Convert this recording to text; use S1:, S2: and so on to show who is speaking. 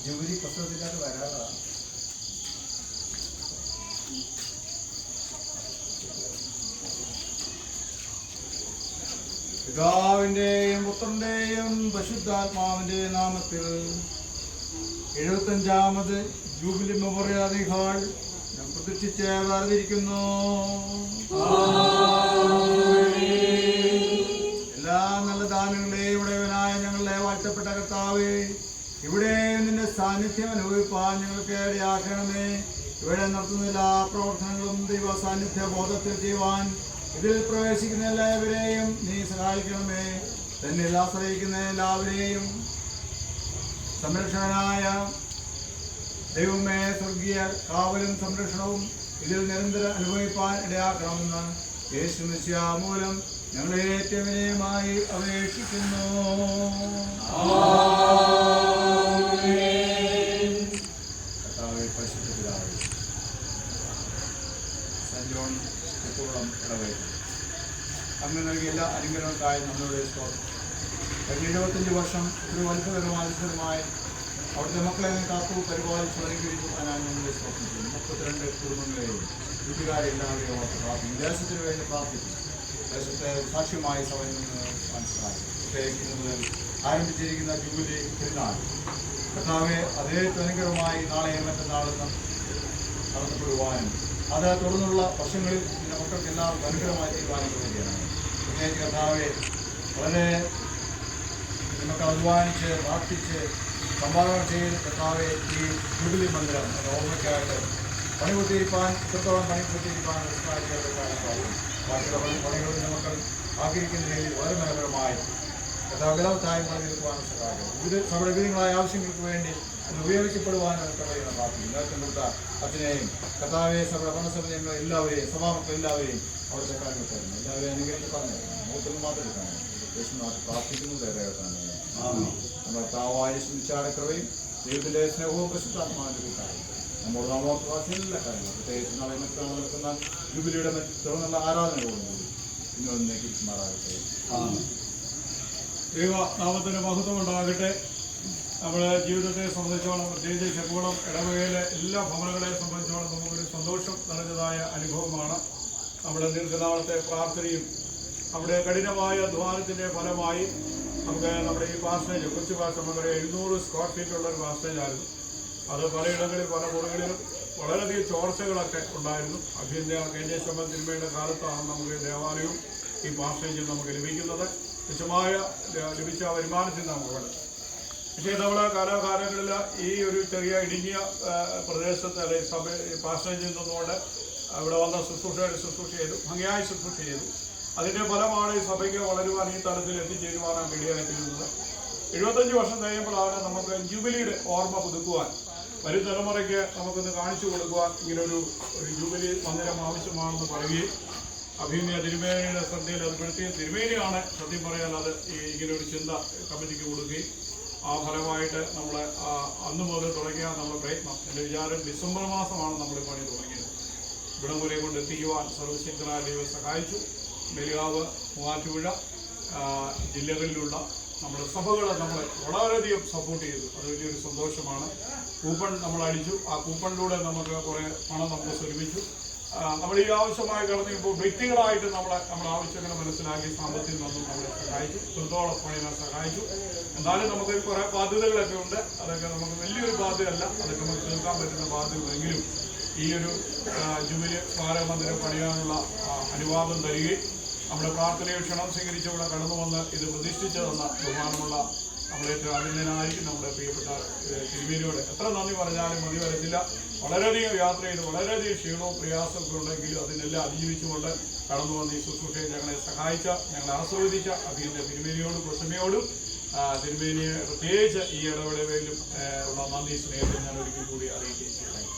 S1: ജോലി പുസ്തകത്തിനകത്ത് വരാതാണ്. പിതാവിന്റെയും പുത്രന്റെയും പരിശുദ്ധാത്മാവിന്റെ നാമത്തിൽ 75ാമത് ജൂബിലി മെമ്മോറിയൽ ഹാൾ ഞാൻ പ്രതീക്ഷിച്ച് വേർതിരിക്കുന്നു. എല്ലാ നല്ല ദാനങ്ങളെയും ഉടയവനായ ഞങ്ങളുടെ വാഴ്ത്തപ്പെട്ട കർത്താവേ, ഇവിടെ നിന്റെ സാന്നിധ്യം അനുഭവിപ്പാൻ ഞങ്ങൾക്ക് ഇടയാക്കണമേ. ഇവിടെ നടത്തുന്ന എല്ലാ പ്രവർത്തനങ്ങളും ദൈവ സാന്നിധ്യ ബോധത്തിൽ ചെയ്യുവാൻ ഇതിൽ പ്രവേശിക്കുന്ന എല്ലാവരെയും നീ സഹായിക്കണമേ. തന്നെ ആശ്രയിക്കുന്ന എല്ലാവരെയും സംരക്ഷകനായ ദൈവമേ, സ്വർഗീയ കാവലും സംരക്ഷണവും ഇതിൽ നിരന്തരം അനുഭവിപ്പാൻ ഇടയാക്കണമെന്ന് യേശു മിശിഹാ മൂലം ഞങ്ങളെ ഏറ്റവും വിനയമായി അപേക്ഷിക്കുന്നു. കർത്താവേ, പരിശുദ്ധ പിതാവേ, സെന്റ് ജോൺ ചെപ്പോളം ഇടവേ, അങ്ങ് നൽകിയ എല്ലാ അനുഗ്രഹങ്ങൾക്കായി നമ്മളുടെ സ്തോത്രം. കഴിഞ്ഞ 75 വർഷം ഒരു അത്ഭുതകരമായ അവിടുത്തെ മക്കളെ കാത്തു പരിപാലിച്ച് അനുഗ്രഹിക്കുവാനാണ് ഞങ്ങളുടെ സ്തോത്രം ചെയ്യുന്നത്. 32 കുടുംബങ്ങളെയും വീട്ടുകാരെല്ലാവരെയും ഓർത്ത് പ്രാർത്ഥിക്കും. ദേശത്തിന് വേണ്ടി പ്രാർത്ഥിക്കും. ദേശത്തെ സാക്ഷ്യമായ സഭയിൽ നിന്ന് മനസ്സിലാക്കി പ്രത്യേകിച്ച് മുതൽ ആരംഭിച്ചിരിക്കുന്ന ജൂബിലി പെരുന്നാൾ കർത്താവെ അതേ അനുഗ്രഹമായി നാളെയും മറ്റന്നാളും നടത്തപ്പെടുവാനും അത് തുടർന്നുള്ള വർഷങ്ങളിൽ നിന്റെ മക്കൾക്ക് എല്ലാവർക്കും അനുഗ്രഹമായി തീരുമാനിക്കാൻ വേണ്ടിയാണ്. പ്രത്യേകിച്ച് കർത്താവെ വളരെ നമുക്ക് അധ്വാനിച്ച് പ്രാർത്ഥിച്ച് സംഭാവന ചെയ്ത് കർത്താവെ ഈ ജൂബിലി മന്ദിരം ഓർമ്മയ്ക്കായിട്ട് പണിപൊട്ടിയിരിക്കാൻ ഇത്രത്തോളം പണിപൊട്ടിയിരിക്കാൻ ബാക്കിയുള്ള പണികളും മക്കൾ ആഗ്രഹിക്കുന്ന രീതിയിൽ വളരെ മനോഹരമായി ബലവത്തായും നിൽക്കുവാനും സഹായിക്കും. നമ്മുടെ വിവിധങ്ങളായ ആവശ്യങ്ങൾക്ക് വേണ്ടി അത് ഉപയോഗിക്കപ്പെടുവാനും കഴിയുന്ന പ്രാർത്ഥിക്കും. നേരത്തെ കൊടുത്ത അച്ഛനെയും കർത്താവെ സഭയുടെ ഭരണസമിതികൾ എല്ലാവരെയും സഭാമക്കൾ എല്ലാവരെയും അവിടുത്തെ കാര്യങ്ങൾ തരുന്നു. എല്ലാവരെയും അനുഗ്രഹിച്ച് പറഞ്ഞു മൂത്തൊന്നും മാത്രം എടുക്കാനും യേശുനാഥ് പ്രാർത്ഥിക്കുന്നു. നമ്മുടെ കർത്താവായ ചിന്തിച്ചാടക്കവയും ദൈവത്തിൻ്റെ സ്നേഹവും പ്രശുദ്ധാത്മാവിൻ്റെ കാര്യം നമ്മുടെ നാമോത്സവ എല്ലാ കാര്യങ്ങളും പ്രത്യേകിച്ച് നാളെ നടക്കുന്ന ജൂബിലിയുടെ തുടർന്നുള്ള ആരാധനകളോടുകൂടി ഇന്നൊന്നേക്ക് മാറാകട്ടെ.
S2: ദൈവനാമത്തിന് മഹത്വം ഉണ്ടാകട്ടെ. നമ്മുടെ ജീവിതത്തെ സംബന്ധിച്ചോളം, പ്രത്യേകിച്ച് ചെപ്പുകുളം ഇടവകയിലെ എല്ലാ ഭവനങ്ങളെ സംബന്ധിച്ചോളം നമുക്കൊരു സന്തോഷം നിറഞ്ഞതായ അനുഭവമാണ്. നമ്മുടെ ദീർഘനാളത്തെ പ്രാർത്ഥനയും നമ്മുടെ കഠിനമായ അധ്വാനത്തിൻ്റെ ഫലമായി നമുക്ക് നമ്മുടെ ഈ പാസ്റ്റേജ് കൊച്ചു പാസ്റ്റേജ് നമുക്കൊരു 700 സ്ക്വയർ ഫീറ്റുള്ള ഒരു പാസ്റ്റേജായിരുന്നു. അത് പലയിടങ്ങളിൽ പല മുറികളിലും വളരെയധികം ചോർച്ചകളൊക്കെ ഉണ്ടായിരുന്നു. അഭ്യന്തര കേന്ദ്രീയ തിരുമേയുടെ കാലത്താണ് നമുക്ക് ദേവാലയവും ഈ പാസ്റ്റേജും നമുക്ക് ലഭിക്കുന്നത്. തുച്ഛമായ ലഭിച്ച വരുമാനത്തിൽ നമുക്ക് വേണം. പക്ഷേ നമ്മുടെ കാലാകാലങ്ങളിൽ ഈ ഒരു ചെറിയ ഇടുങ്ങിയ പ്രദേശത്ത് അല്ലെങ്കിൽ സഭ പാസ്റ്റേജിൽ നിന്നുകൊണ്ട് ഇവിടെ വന്ന ശുശ്രൂഷ ചെയ്തു, ഭംഗിയായി ശുശ്രൂഷ ചെയ്തു. അതിൻ്റെ ഫലമാണ് ഈ സഭയ്ക്ക് വളരുവാൻ ഈ തലത്തിൽ എത്തിച്ചേരുവാനാണ് ഇടയായിത്തീരുന്നത്. 75 വർഷം കഴിയുമ്പോഴാണ് നമുക്ക് ജൂബിലിയുടെ ഓർമ്മ പുതുക്കുവാൻ, വരും തലമുറയ്ക്ക് നമുക്കൊന്ന് കാണിച്ചു കൊടുക്കുവാൻ ഇങ്ങനൊരു ജൂബിലി മന്ദിരം ആവശ്യമാണെന്ന് പറയുകയും അഭിനയ തിരുമേനിയുടെ ശ്രദ്ധയിൽ അത് പെടുത്തി തിരുമേനിയാണ് സത്യം പറയാൻ അത് ഇങ്ങനൊരു ചിന്ത കമ്മിറ്റിക്ക് കൊടുക്കുകയും ആ ഫലമായിട്ട് നമ്മൾ അന്ന് മുതൽ തുടങ്ങിയ നമ്മുടെ പ്രയത്നം. എൻ്റെ വിചാരം ഡിസംബർ മാസമാണ് നമ്മൾ പണി തുടങ്ങിയത്. ഇവിടം വരെ കൊണ്ട് എത്തിക്കുവാൻ സർവശക്തനായ ദൈവം സഹായിച്ചു. മെലിയാവ്, മൂവാറ്റുപുഴ ജില്ലകളിലുള്ള നമ്മുടെ സഭകൾ നമ്മളെ വളരെയധികം സപ്പോർട്ട് ചെയ്തു. അത് വലിയൊരു സന്തോഷമാണ്. കൂപ്പൺ നമ്മൾ അടിച്ചു. ആ കൂപ്പണിലൂടെ നമുക്ക് കുറേ പണം നമുക്ക് സ്വരൂപിച്ചു. നമ്മൾ ഈ ആവശ്യമായി കടന്നിപ്പോൾ വ്യക്തികളായിട്ട് നമ്മുടെ ആവശ്യങ്ങൾ മനസ്സിലാക്കി സാമ്പത്തികം നിന്നും നമ്മളെ സഹായിച്ചു. എത്രത്തോളം പണിയാൻ സഹായിച്ചു. എന്നാലും നമുക്ക് കുറേ ബാധ്യതകളൊക്കെ ഉണ്ട്. അതൊക്കെ നമുക്ക് വലിയൊരു ബാധ്യതയല്ല, അതൊക്കെ നമുക്ക് തീർക്കാൻ പറ്റുന്ന ബാധ്യതകളെങ്കിലും ഈ ഒരു ജൂബിലി സ്മാരക മന്ദിരം പണിയാനുള്ള അനുവാദം തരികയും നമ്മുടെ പ്രാർത്ഥനയെ ക്ഷണം സ്വീകരിച്ചുകൂടെ കടന്നു വന്ന് ഇത് പ്രതിഷ്ഠിച്ചു തന്ന ബഹുമാനമുള്ള നമ്മളെ അതിനായിരിക്കും നമ്മുടെ പ്രിയപ്പെട്ട തിരുമേനിയോട് എത്ര നന്ദി പറഞ്ഞാലും മതി വരത്തില്ല. വളരെയധികം യാത്ര ചെയ്ത് വളരെയധികം ക്ഷീണവും പ്രയാസമൊക്കെ ഉണ്ടെങ്കിലും അതിനെല്ലാം അതിജീവിച്ചുകൊണ്ട് കടന്നു വന്ന് ഈ ശുശ്രൂഷയെ ഞങ്ങളെ സഹായിച്ച, ഞങ്ങളെ ആസ്വദിച്ച അഭിനന്ദ തിരുമേനിയോടും കുസമയോടും തിരുമേനിയെ പ്രത്യേകിച്ച് ഈ ഇടവേളയിലും ഉള്ള നന്ദി സ്നേഹത്തെ ഞാൻ ഒരിക്കൽ കൂടി അറിയിക്കുകയും ചെയ്യും.